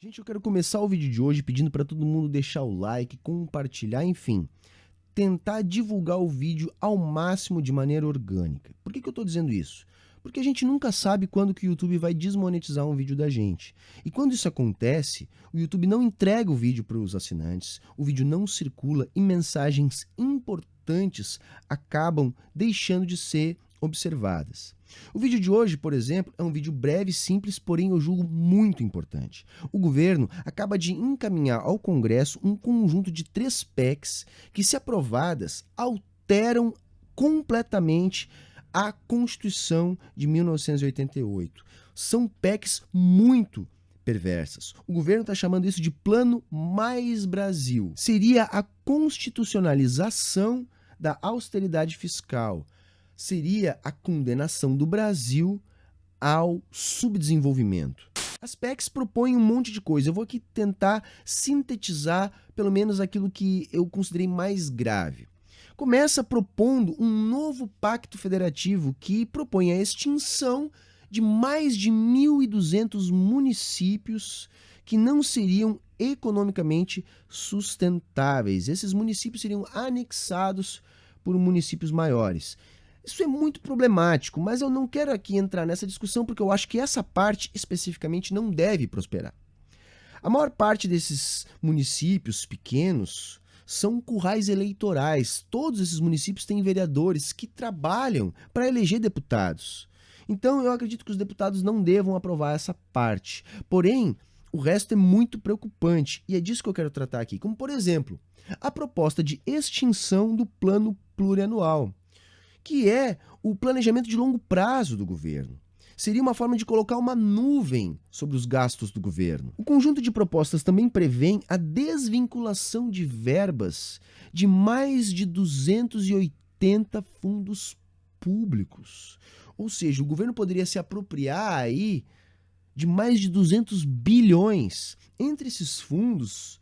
Gente, eu quero começar o vídeo de hoje pedindo para todo mundo deixar o like, compartilhar, enfim, tentar divulgar o vídeo ao máximo de maneira orgânica. Por que eu estou dizendo isso? Porque a gente nunca sabe quando que o YouTube vai desmonetizar um vídeo da gente. E quando isso acontece, o YouTube não entrega o vídeo para os assinantes, o vídeo não circula e mensagens importantes acabam deixando de ser observadas. O vídeo de hoje, por exemplo, é um vídeo breve, simples, porém eu julgo muito importante. O governo acaba de encaminhar ao Congresso um conjunto de 3 PECs que, se aprovadas, alteram completamente a Constituição de 1988. São PECs muito perversas. O governo está chamando isso de Plano Mais Brasil. Seria a constitucionalização da austeridade fiscal. Seria a condenação do Brasil ao subdesenvolvimento. As PECs propõem um monte de coisa. Eu vou aqui tentar sintetizar pelo menos aquilo que eu considerei mais grave. Começa propondo um novo pacto federativo que propõe a extinção de mais de 1.200 municípios que não seriam economicamente sustentáveis. Esses municípios seriam anexados por municípios maiores. Isso é muito problemático, mas eu não quero aqui entrar nessa discussão porque eu acho que essa parte especificamente não deve prosperar. A maior parte desses municípios pequenos são currais eleitorais. Todos esses municípios têm vereadores que trabalham para eleger deputados. Então eu acredito que os deputados não devam aprovar essa parte. Porém, o resto é muito preocupante e é disso que eu quero tratar aqui. Como, por exemplo, a proposta de extinção do plano plurianual, que é o planejamento de longo prazo do governo. Seria uma forma de colocar uma nuvem sobre os gastos do governo. O conjunto de propostas também prevê a desvinculação de verbas de mais de 280 fundos públicos. Ou seja, o governo poderia se apropriar aí de mais de 200 bilhões. Entre esses fundos,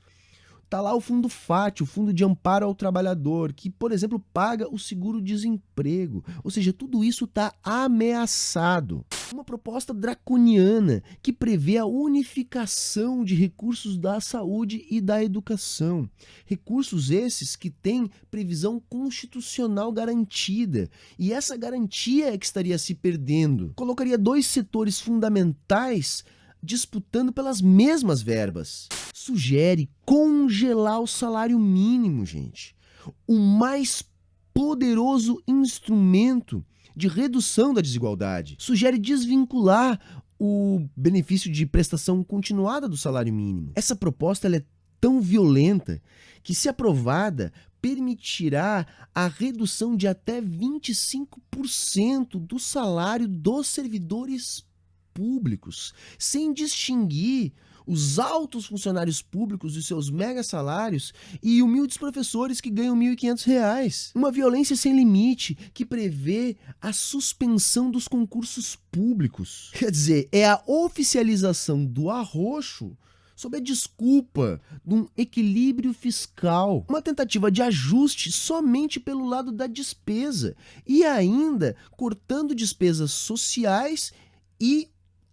está lá o Fundo FAT, o Fundo de Amparo ao Trabalhador, que, por exemplo, paga o seguro-desemprego. Ou seja, tudo isso está ameaçado. Uma proposta draconiana que prevê a unificação de recursos da saúde e da educação. Recursos esses que têm previsão constitucional garantida. E essa garantia é que estaria se perdendo. Colocaria 2 setores fundamentais disputando pelas mesmas verbas. Sugere congelar o salário mínimo, gente. O mais poderoso instrumento de redução da desigualdade. Sugere desvincular o benefício de prestação continuada do salário mínimo. Essa proposta ela é tão violenta que, se aprovada, permitirá a redução de até 25% do salário dos servidores públicos, sem distinguir os altos funcionários públicos e seus mega salários e humildes professores que ganham R$ 1.500. Uma violência sem limite que prevê a suspensão dos concursos públicos. Quer dizer, é a oficialização do arroxo sob a desculpa de um equilíbrio fiscal, uma tentativa de ajuste somente pelo lado da despesa e ainda cortando despesas sociais e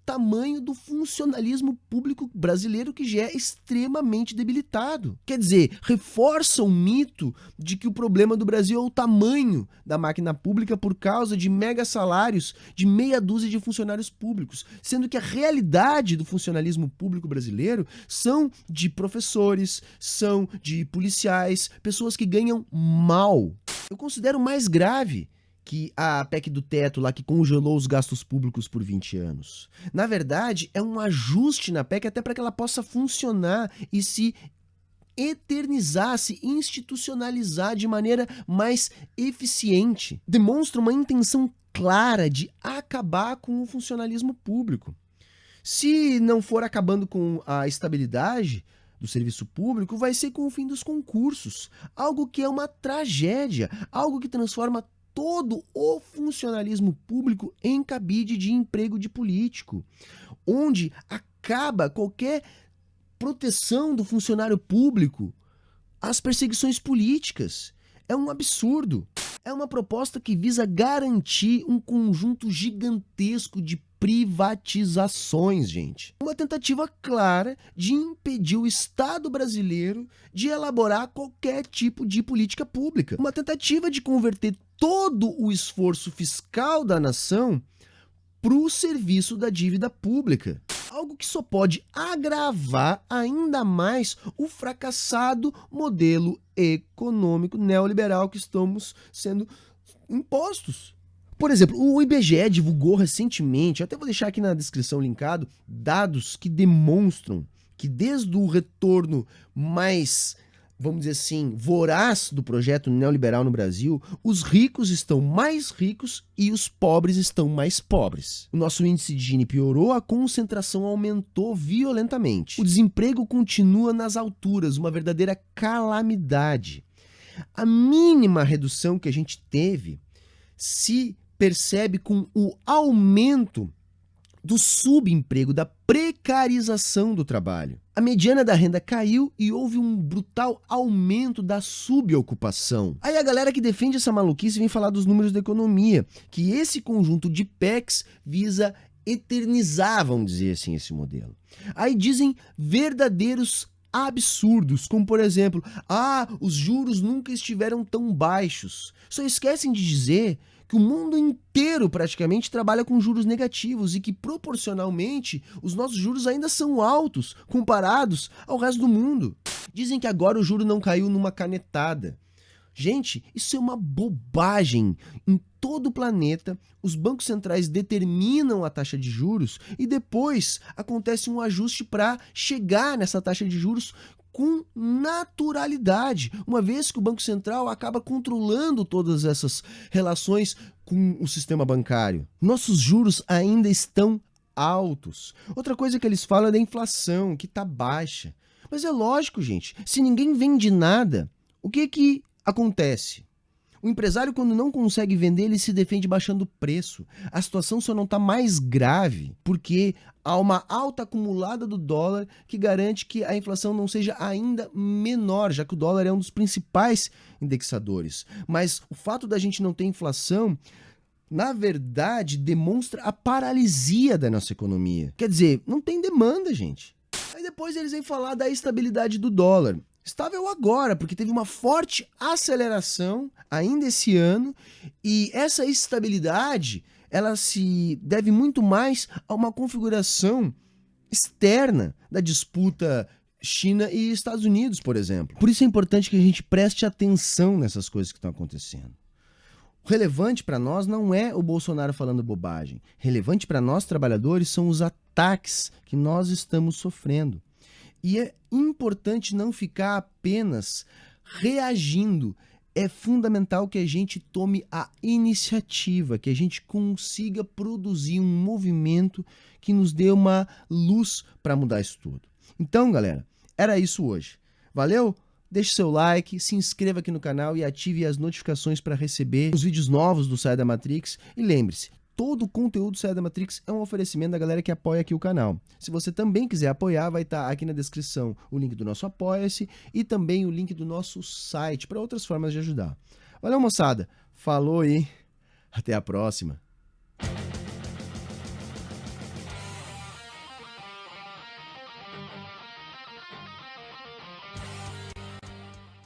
tamanho do funcionalismo público brasileiro, que já é extremamente debilitado. Quer dizer, reforça o mito de que o problema do Brasil é o tamanho da máquina pública por causa de mega salários de meia dúzia de funcionários públicos, sendo que a realidade do funcionalismo público brasileiro são de professores, são de policiais, pessoas que ganham mal. Eu considero mais grave que a PEC do teto lá, que congelou os gastos públicos por 20 anos. Na verdade, é um ajuste na PEC até para que ela possa funcionar e se eternizar, se institucionalizar de maneira mais eficiente. Demonstra uma intenção clara de acabar com o funcionalismo público. Se não for acabando com a estabilidade do serviço público, vai ser com o fim dos concursos. Algo que é uma tragédia, algo que transforma todo o funcionalismo público em cabide de emprego de político, onde acaba qualquer proteção do funcionário público às perseguições políticas. É um absurdo. É uma proposta que visa garantir um conjunto gigantesco de privatizações, gente. Uma tentativa clara de impedir o Estado brasileiro de elaborar qualquer tipo de política pública. Uma tentativa de converter todo o esforço fiscal da nação para o serviço da dívida pública. Algo que só pode agravar ainda mais o fracassado modelo econômico neoliberal que estamos sendo impostos. Por exemplo, o IBGE divulgou recentemente, eu até vou deixar aqui na descrição linkado, dados que demonstram que desde o retorno mais, vamos dizer assim, voraz do projeto neoliberal no Brasil, os ricos estão mais ricos e os pobres estão mais pobres. O nosso índice de Gini piorou, a concentração aumentou violentamente. O desemprego continua nas alturas, uma verdadeira calamidade. A mínima redução que a gente teve se percebe com o aumento do subemprego, da precarização do trabalho. A mediana da renda caiu e houve um brutal aumento da subocupação. Aí a galera que defende essa maluquice vem falar dos números da economia, que esse conjunto de PECs visa eternizar, vamos dizer assim, esse modelo. Aí dizem verdadeiros absurdos, como por exemplo, os juros nunca estiveram tão baixos. Só esquecem de dizer que o mundo inteiro praticamente trabalha com juros negativos e que proporcionalmente os nossos juros ainda são altos comparados ao resto do mundo. Dizem que agora o juro não caiu numa canetada. Gente, isso é uma bobagem. Em todo o planeta, os bancos centrais determinam a taxa de juros e depois acontece um ajuste para chegar nessa taxa de juros com naturalidade, uma vez que o Banco Central acaba controlando todas essas relações com o sistema bancário. Nossos juros ainda estão altos. Outra coisa que eles falam é da inflação, que está baixa. Mas é lógico, gente, se ninguém vende nada, o que acontece? O empresário, quando não consegue vender, ele se defende baixando o preço. A situação só não está mais grave porque há uma alta acumulada do dólar que garante que a inflação não seja ainda menor, já que o dólar é um dos principais indexadores. Mas o fato da gente não ter inflação, na verdade, demonstra a paralisia da nossa economia. Quer dizer, não tem demanda, gente. Aí depois eles vêm falar da estabilidade do dólar. Estável agora, porque teve uma forte aceleração ainda esse ano e essa estabilidade ela se deve muito mais a uma configuração externa da disputa China e Estados Unidos, por exemplo. Por isso é importante que a gente preste atenção nessas coisas que estão acontecendo. O relevante para nós não é o Bolsonaro falando bobagem. Relevante para nós, trabalhadores, são os ataques que nós estamos sofrendo. E é importante não ficar apenas reagindo. É fundamental que a gente tome a iniciativa, que a gente consiga produzir um movimento que nos dê uma luz para mudar isso tudo. Então, galera, era isso hoje. Valeu? Deixe seu like, se inscreva aqui no canal e ative as notificações para receber os vídeos novos do Saia da Matrix. E lembre-se, todo o conteúdo do Saia da Matrix é um oferecimento da galera que apoia aqui o canal. Se você também quiser apoiar, vai estar aqui na descrição o link do nosso Apoia-se e também o link do nosso site para outras formas de ajudar. Valeu, moçada. Falou e até a próxima.